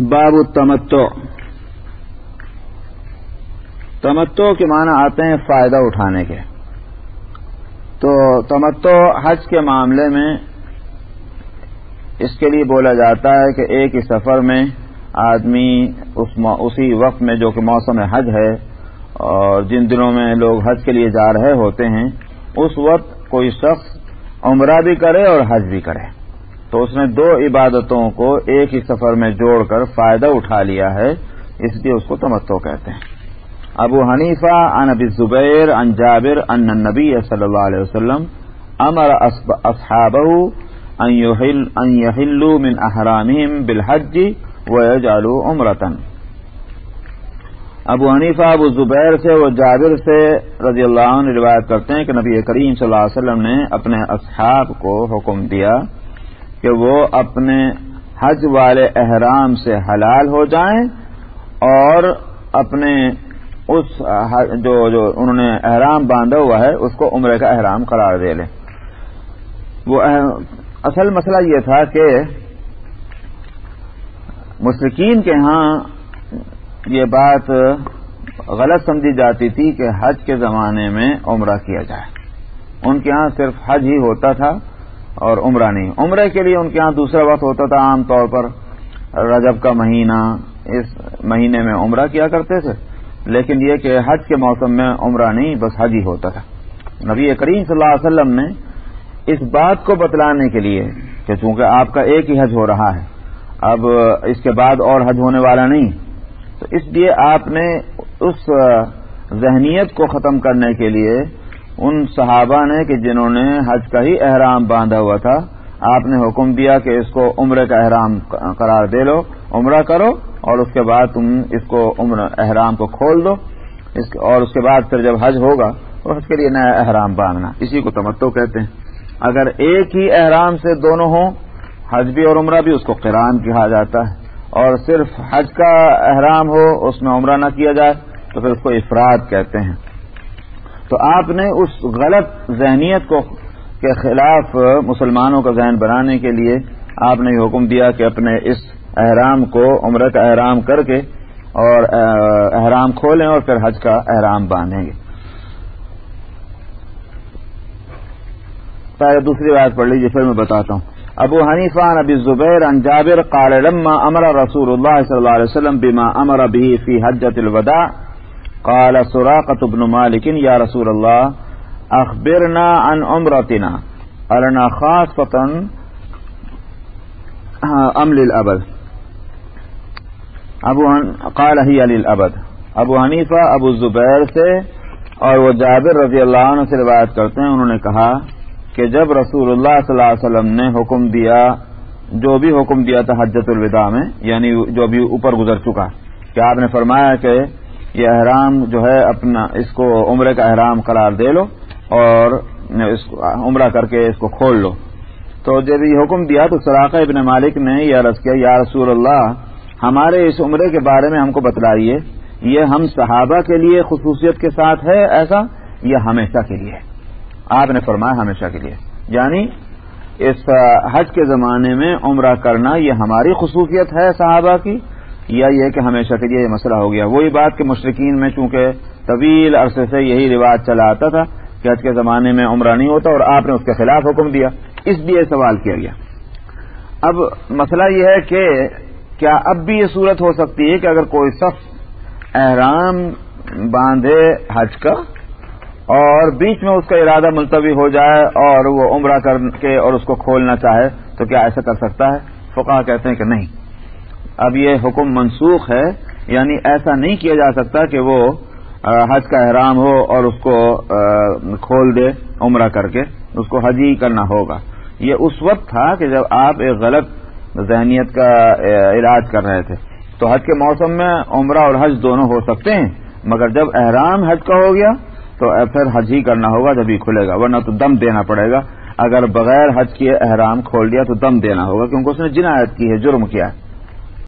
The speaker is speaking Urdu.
باب التمتع۔ تمتع کے معنی آتے ہیں فائدہ اٹھانے کے۔ تو تمتع حج کے معاملے میں اس کے لیے بولا جاتا ہے کہ ایک ہی سفر میں آدمی اسی وقت میں جو کہ موسم حج ہے اور جن دنوں میں لوگ حج کے لیے جا رہے ہوتے ہیں اس وقت کوئی شخص عمرہ بھی کرے اور حج بھی کرے، تو اس نے دو عبادتوں کو ایک ہی سفر میں جوڑ کر فائدہ اٹھا لیا ہے، اس لیے اس کو تمتع کہتے ہیں۔ ابو حنیفہ عن ابی الزبیر عن جابر ان النبی صلی اللہ علیہ وسلم امر اصحابہ ان یحلوا من احرامہم بالحج ویجعلوا عمرۃ۔ ابو حنیفہ ابو زبیر سے و جابر سے رضی اللہ عنہ روایت کرتے ہیں کہ نبی کریم صلی اللہ علیہ وسلم نے اپنے اصحاب کو حکم دیا کہ وہ اپنے حج والے احرام سے حلال ہو جائیں اور اپنے اس جو انہوں نے احرام باندھا ہوا ہے اس کو عمرے کا احرام قرار دے لیں۔ وہ اصل مسئلہ یہ تھا کہ مشرکین کے ہاں یہ بات غلط سمجھی جاتی تھی کہ حج کے زمانے میں عمرہ کیا جائے۔ ان کے ہاں صرف حج ہی ہوتا تھا اور عمرہ نہیں۔ عمرے کے لیے ان کے ہاں دوسرا وقت ہوتا تھا، عام طور پر رجب کا مہینہ، اس مہینے میں عمرہ کیا کرتے تھے، لیکن یہ کہ حج کے موسم میں عمرہ نہیں، بس حج ہی ہوتا تھا۔ نبی کریم صلی اللہ علیہ وسلم نے اس بات کو بتلانے کے لیے کہ چونکہ آپ کا ایک ہی حج ہو رہا ہے، اب اس کے بعد اور حج ہونے والا نہیں، تو اس لیے آپ نے اس ذہنیت کو ختم کرنے کے لیے ان صحابہ نے کہ جنہوں نے حج کا ہی احرام باندھا ہوا تھا، آپ نے حکم دیا کہ اس کو عمرے کا احرام قرار دے لو، عمرہ کرو اور اس کے بعد تم اس کو احرام کو کھول دو، اور اس کے بعد پھر جب حج ہوگا تو حج کے لیے نیا احرام باندھنا، اسی کو تمتع کہتے ہیں۔ اگر ایک ہی احرام سے دونوں ہوں، حج بھی اور عمرہ بھی، اس کو قران کہا جاتا ہے، اور صرف حج کا احرام ہو اس میں عمرہ نہ کیا جائے تو پھر اس کو افراد کہتے ہیں۔ تو آپ نے اس غلط ذہنیت کو کے خلاف مسلمانوں کا ذہن بنانے کے لیے آپ نے یہ حکم دیا کہ اپنے اس احرام کو عمرہ کا احرام کر کے اور احرام کھولیں اور پھر حج کا احرام باندھیں گے۔ پہلے دوسری بات پڑھ لیجیے پھر میں بتاتا ہوں۔ ابو حنیفہ عن ابی الزبیر عن جابر قال لما امر رسول اللہ صلی اللہ علیہ وسلم بما امر به في حجۃ الوداع قال سراقة بن مالک یا رسول اللہ اخبرنا عن عمرتنا ارنا خاصة ام للابد قال هي للابد۔ ابو حنیفہ ابو الزبیر سے اور وہ جابر رضی اللہ عنہ سے روایت کرتے ہیں، انہوں نے کہا کہ جب رسول اللہ صلی اللہ علیہ وسلم نے حکم دیا، جو بھی حکم دیا تھا حجۃ الوداع میں، یعنی جو بھی اوپر گزر چکا، کہ آپ نے فرمایا کہ یہ احرام جو ہے اپنا اس کو عمرے کا احرام قرار دے لو اور اس کو عمرہ کر کے اس کو کھول لو، تو جب یہ حکم دیا تو سراقہ ابن مالک نے یہ عرض کیا، یا رسول اللہ ہمارے اس عمرے کے بارے میں ہم کو بتلائیے، یہ ہم صحابہ کے لیے خصوصیت کے ساتھ ہے ایسا یا ہمیشہ کے لیے؟ آپ نے فرمایا ہمیشہ کے لیے، یعنی اس حج کے زمانے میں عمرہ کرنا یہ ہماری خصوصیت ہے صحابہ کی، یا یہ کہ ہمیشہ کے لیے یہ مسئلہ ہو گیا؟ وہی بات کہ مشرکین میں چونکہ طویل عرصے سے یہی رواج چلا آتا تھا کہ حج کے زمانے میں عمرہ نہیں ہوتا اور آپ نے اس کے خلاف حکم دیا، اس لیے سوال کیا گیا۔ اب مسئلہ یہ ہے کہ کیا اب بھی یہ صورت ہو سکتی ہے کہ اگر کوئی شخص احرام باندھے حج کا اور بیچ میں اس کا ارادہ ملتوی ہو جائے اور وہ عمرہ کر کے اور اس کو کھولنا چاہے تو کیا ایسا کر سکتا ہے؟ فقہا کہتے ہیں کہ نہیں، اب یہ حکم منسوخ ہے، یعنی ایسا نہیں کیا جا سکتا کہ وہ حج کا احرام ہو اور اس کو کھول دے عمرہ کر کے، اس کو حج ہی کرنا ہوگا۔ یہ اس وقت تھا کہ جب آپ ایک غلط ذہنیت کا علاج کر رہے تھے، تو حج کے موسم میں عمرہ اور حج دونوں ہو سکتے ہیں، مگر جب احرام حج کا ہو گیا تو پھر حج ہی کرنا ہوگا جب ہی کھلے گا، ورنہ تو دم دینا پڑے گا۔ اگر بغیر حج کیے احرام کھول دیا تو دم دینا ہوگا، کیونکہ اس نے جنایت کی ہے، جرم کیا ہے۔